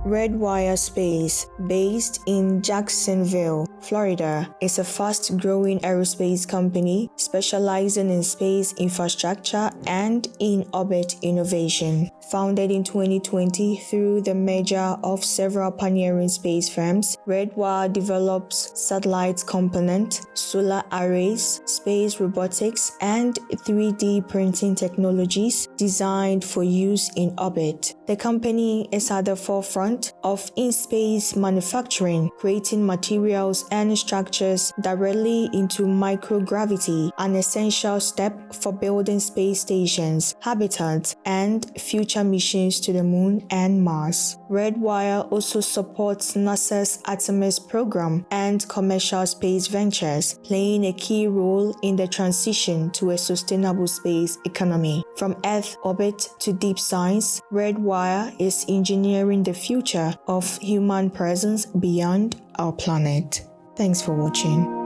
Redwire Space, based in Jacksonville, Florida, is a fast-growing aerospace company specializing in space infrastructure and in-orbit innovation. Founded in 2020 through the merger of several pioneering space firms, Redwire develops satellite components, solar arrays, space robotics, and 3D printing technologies designed for use in orbit. The company is at the forefront of in-space manufacturing, creating materials and structures directly into microgravity, an essential step for building space stations, habitats, and future missions to the Moon and Mars. Redwire also supports NASA's Artemis program and commercial space ventures, playing a key role in the transition to a sustainable space economy. From Earth orbit to deep science, Redwire is engineering the future of human presence beyond our planet. Thanks for watching.